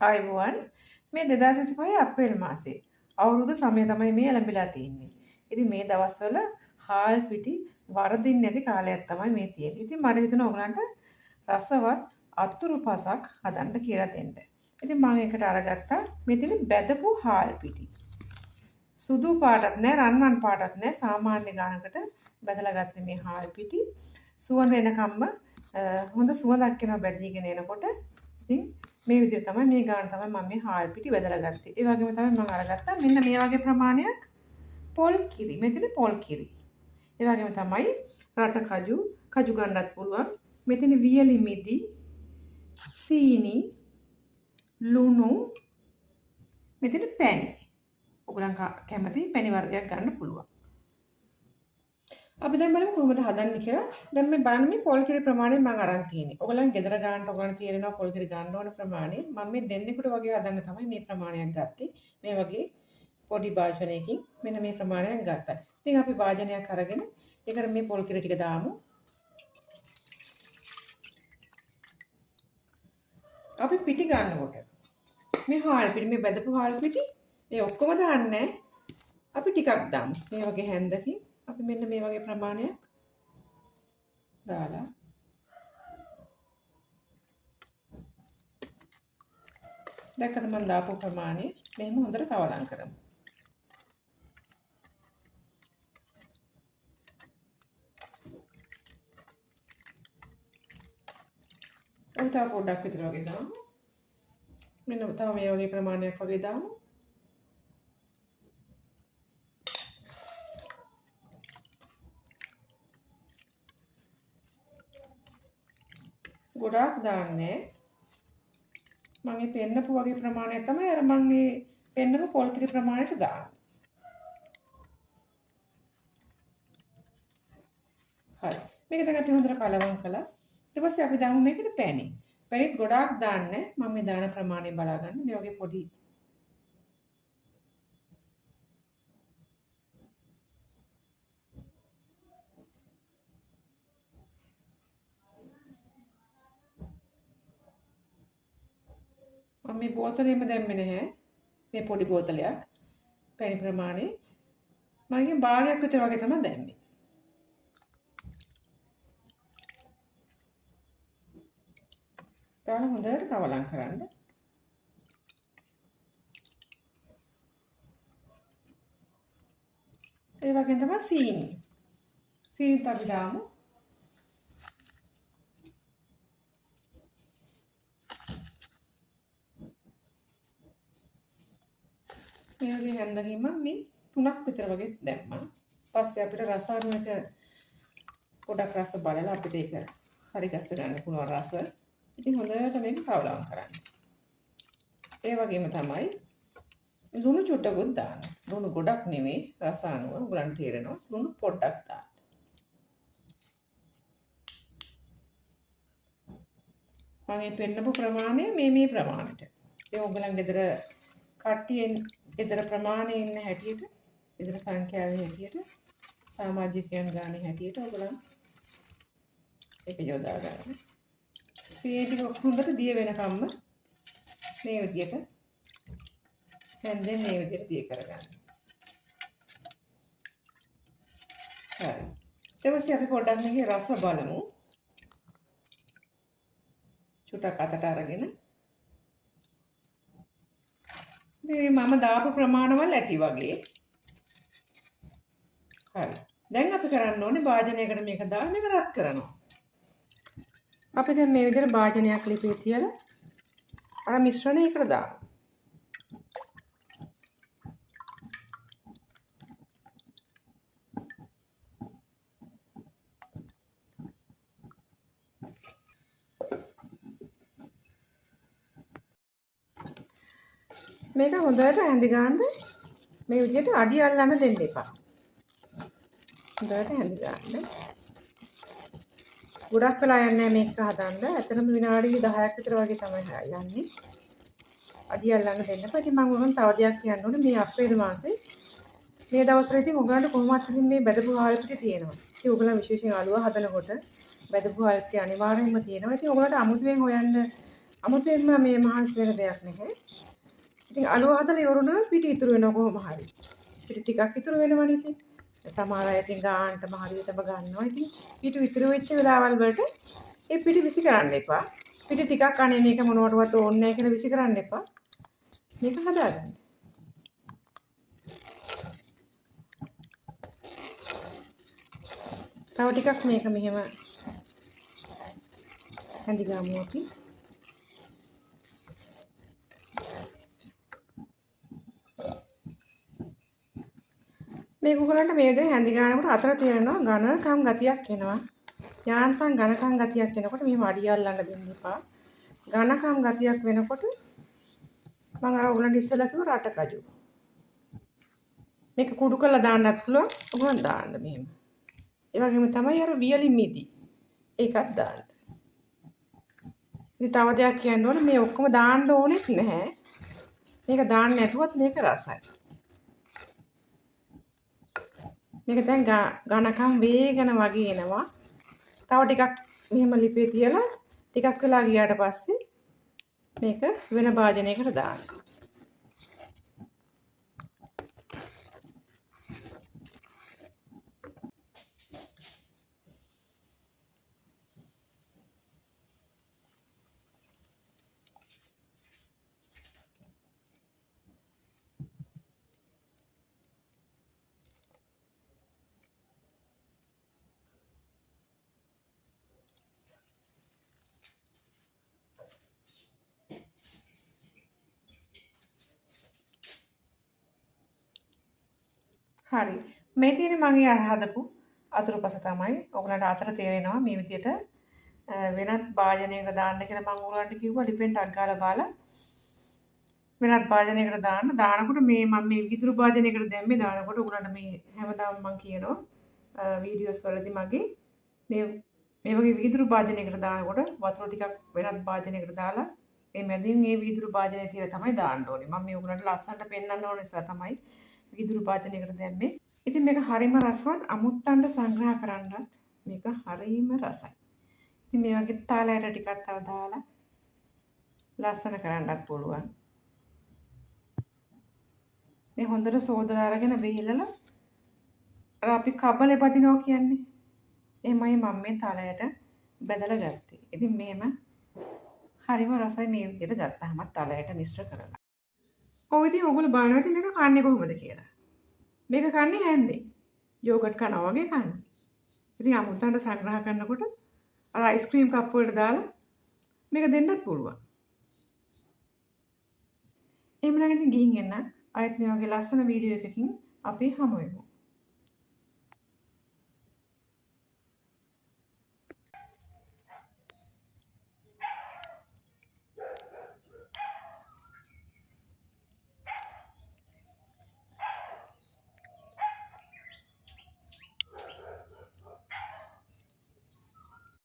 ආයුබෝවන් මේ 2025 අප්‍රේල් මාසේ අවුරුදු 9 තමයි මේ ලැබිලා තියෙන්නේ. ඉතින් මේ දවස්වල හාල් පිටි වරදින් නැති කාලයක් තමයි මේ තියෙන්නේ. ඉතින් මට හිතුණා ඔයගලන්ට රසවත් අතුරු පසක් හදන්න කියලා දෙන්න. ඉතින් මම ඒකට අරගත්තා මේ තියෙන බැදපු හාල් පිටි. සුදු පාටත් නෑ රන්වන් පාටත් නෑ සාමාන්‍ය ගානකට බැදලා ගත්තේ මේ හාල් පිටි. සුවඳ එනකම්ම හොඳ සුවඳක් එනවා බැදීගෙන එනකොට. ඉතින් මේ විදිහට තමයි මේ ගාන තමයි මම මේ හාල් පිටි බෙදලා ගත්තේ. ඒ වගේම තමයි මම අරගත්තා මෙන්න මේ වගේ ප්‍රමාණයක් පොල් කිරි. මෙතන පොල් කිරි. ඒ වගේම තමයි රට කජු ගන්නත් පුළුවන්. මෙතන වියලි මිදි, සීනි, ලුණු, මෙතන පැණි. ඔයගලන් කැමති පැණි වර්ගයක් ගන්න පුළුවන්. අපි දැන් බලමු කොහොමද හදන්නේ කියලා. දැන් මේ බලන්න මේ පොල් කිරි ප්‍රමාණය මම අරන් තියෙන්නේ. ඔයගලන් ගෙදර ගන්නට ඔයගලන් තේරෙනවා පොල් කිරි ගන්න ඕන ප්‍රමාණය. මම මේ දෙන්නෙකුට වගේ හදන්න තමයි මේ ප්‍රමාණයක් ගත්තේ. මේ වගේ පොඩි භාජනයකින් මෙන්න මේ ප්‍රමාණයක් ගත්තා. ඉතින් අපි භාජනයක් අරගෙන ඒකට මේ පොල් කිරි ටික දාමු. අපි පිටි ගන්නකොට මේ හාල් පිටි මේ බෙදපු හාල් පිටි මේ ඔක්කොම දාන්නේ අපි ටිකක් දාමු. මේ වගේ හැන්දකින් අපි මෙන්න මේ වගේ ප්‍රමාණයක් දාලා දැක්කද මම දාපු ප්‍රමාණය මෙහෙම හොඳට කවලම් කරමු. අපි තව පොඩ්ඩක් විතර වගේ දාමු. මෙන්න තව මේ වගේ ප්‍රමාණයක් වගේ දාමු. ගොඩාක් දාන්නේ මම මේ පෙන්නපු වගේ ප්‍රමාණයක් තමයි අර මම මේ පෙන්නපු පොල් කිරි ප්‍රමාණයට දාන්නේ. හරි. මේක දැන් අපි හොඳට කලවම් කළා. ඊට පස්සේ අපි දාමු මේකට පැණි. පැණිත් ගොඩාක් දාන්නේ මම මේ දාන ප්‍රමාණය බලා ගන්න. මේ වගේ පොඩි මම මේ බෝතලෙම දැම්මේ නැහැ. මේ පොඩි බෝතලයක් පැණි ප්‍රමාණය මම ඉතින් භාගයක් විතර වගේ තමයි දැම්මේ. දාලා හොඳට කවලම් කරන්න. ඒ වගේම තමයි සීනි. සීනිත් අපි දාමු. මේ වගේ හැන්දකින් මම මේ 3ක් විතර වගේ දැම්මා. පස්සේ අපිට රස අනුවට පොඩක් රස බලලා අපිට ඒක හරි ගස්ස ගන්න පුළුවන් රස. ඉතින් හොඳට මේක කවලම් කරන්න. ඒ වගේම තමයි ලුණු චුට්ටකුත් දාන්න. ලුණු ගොඩක් නෙමෙයි රස අනුව උගලන් තේරෙනවා. ලුණු පොඩ්ඩක් දාන්න. මම මේ පෙන්නපු ප්‍රමාණය මේ ප්‍රමාණයට. ඒ උගලන් ගෙදර කට්ටියෙන් ගෙදර ප්‍රමාණය ඉන්න හැටියට ගෙදර සංඛ්‍යාවේ හැටියට සමාජිකයන් ගානේ හැටියට ඔයගොල්ලන් ඒක යොදා ගන්න. සීනි ටික හොඳට දිය වෙනකම්ම මේ විදියට හැන්දෙන් මේ විදියට දිය කරගන්න. හරි. ඊට පස්සේ අපි පොඩ්ඩක් මේකේ රස බලමු. චුට්ටක් අතට අරගෙන මම දාපු ප්‍රමාණවල ඇති වගේ. හරි. දැන් අපි කරන්න ඕනේ භාජනයකට මේක දාලා මේක රත් කරනවා. අපි දැන් මේ විදිහට භාජනයක් ලිපේ තියලා අර මිශ්‍රණය එකට දාමු. මේක හොඳට හැඳි ගන්න මේ විදිහට අඩිය අල්ලන්න දෙන්න එපා. හොඳට හැඳි ගන්න. ගොඩක් වෙලා යන්නේ මේක හදන්න. ඇත්තටම විනාඩි 10ක් විතර වගේ තමයි යන්නේ. අඩිය අල්ලන්න දෙන්න එපා. ඉතින් මම උන් තව දෙයක් කියන්න ඕනේ මේ අප්‍රේල් මාසේ මේ දවස්වල ඉතින් ඔයගලන්ට කොහොමවත් ඉතින් මේ බෙදපු හාල් පිටි තියෙනවා. ඉතින් ඔයගලන් විශේෂයෙන් අලුව හදනකොට බෙදපු හාල් පිටි අනිවාර්යයෙන්ම තියෙනවා. ඉතින් ඔයගලන්ට අමුතුවෙන් හොයන්න අමුතුවෙන්ම මේ මහන්සි වෙන දෙයක් නැහැ. ඉතින් අලුව හදලා ඉවරුණා පිටි ඉතුරු වෙනවා කොහොම හරි. පිටි ටිකක් ඉතුරු වෙනවනේ ඉතින්. සමහර අය ඉතින් ගානටම හරියටම ගන්නවා. ඉතින් පිටි ඉතුරු වෙච්ච වෙලාවල් වලට ඒ පිටි විසි කරන්න එපා. පිටි ටිකක් අනේ මේක මොනවටවත් ඕනේ නැහැ කියලා විසි කරන්න එපා. මේක හදාගන්න. තව ටිකක් මේක මෙහෙම හැඳි ගමු අපි. මේක උගලන්ට මේ විදිහට හැඳි ගන්නකොට අතර තියෙනවා ඝනකම් ගතියක් එනවා. යාන්තම් ඝනකම් ගතියක් එනකොට මේ වඩිය අල්ලන්න දෙන්න එපා. ඝනකම් ගතියක් වෙනකොට මම අර උගලන්ට ඉස්සෙල්ලා කිව්ව රටකජු. මේක කුඩු කරලා දාන්නත් පුළුවන්. උගලන් දාන්න මෙහෙම. ඒ වගේම තමයි අර වියලි මිදි. ඒකත් දාන්න. ඉතින් තව දෙයක් කියන්න ඕනේ මේ ඔක්කොම දාන්න ඕනෙත් නැහැ. මේක දාන්න නැතුවත් මේක රසයි. මේක දැන් ඝනකම් වේගන වගේ එනවා. තව ටිකක් මෙහෙම ලිපේ තියලා ටිකක් වෙලා ගියාට පස්සේ මේක වෙන භාජනයකට දාන්න. හරි. මේ තියෙන මගේ හදපු අතුරුපස තමයි. ඔයගලන්ට අතර තේරෙනවා මේ විදියට වෙනත් භාජනයකට දාන්න කියලා මම ඔයගලන්ට කිව්වා ඩිපෙන්ඩ් එකක් ගාලා බලලා වෙනත් භාජනයකට දාන්න. දානකොට මම මේ විදුරු භාජනයකට දැම්මේ දානකොට ඔයගලන්ට මේ හැමදාම මම කියනවා වීඩියෝස් වලදී මගේ මේ වගේ වීදුරු භාජනයකට දානකොට වතුර ටිකක් වෙනත් භාජනයකට දාලා මේ මැදින් මේ වීදුරු භාජනය තියලා තමයි දාන්න ඕනේ. මම මේ ඔයගලන්ට ලස්සනට පෙන්වන්න ඕන නිසා තමයි විදුරු භාජනයකට දැම්මේ. ඉතින් මේක හරිම රසවත් අමුත්තන්ට සංග්‍රහ කරන්නත් මේක හරිම රසයි. ඉතින් මේ වගේ තාලයට ටිකක් තව දාලා ලස්සන කරන්නත් පුළුවන්. මේ හොඳට සෝදලා අරගෙන වේලලා අර අපි කබලේ බදිනවා කියන්නේ. එහෙමයි මම මේ තාලයට බෙදලා ගත්තේ. ඉතින් මෙහෙම හරිම රසයි මේ විදිහට ගත්තාම තාලයට මිශ්‍ර කරලා. ඔය ඉතින් ඔයගොල්ලෝ බලනවා ඉතින් මේක කන්නේ කොහොමද කියලා. මේක කන්නේ හැන්දේ. යෝගට් කනවා වගේ කන්නේ. ඉතින් අමුත්තන්ට සංග්‍රහ කරනකොට අර අයිස්ක්‍රීම් කප් වලට දාලා මේක දෙන්නත් පුළුවන්. එහෙම නැත්නම් ඉතින් ගිහින් එන්න. ආයෙත් මේ වගේ ලස්සන වීඩියෝ එකකින් අපි හමු වෙමු.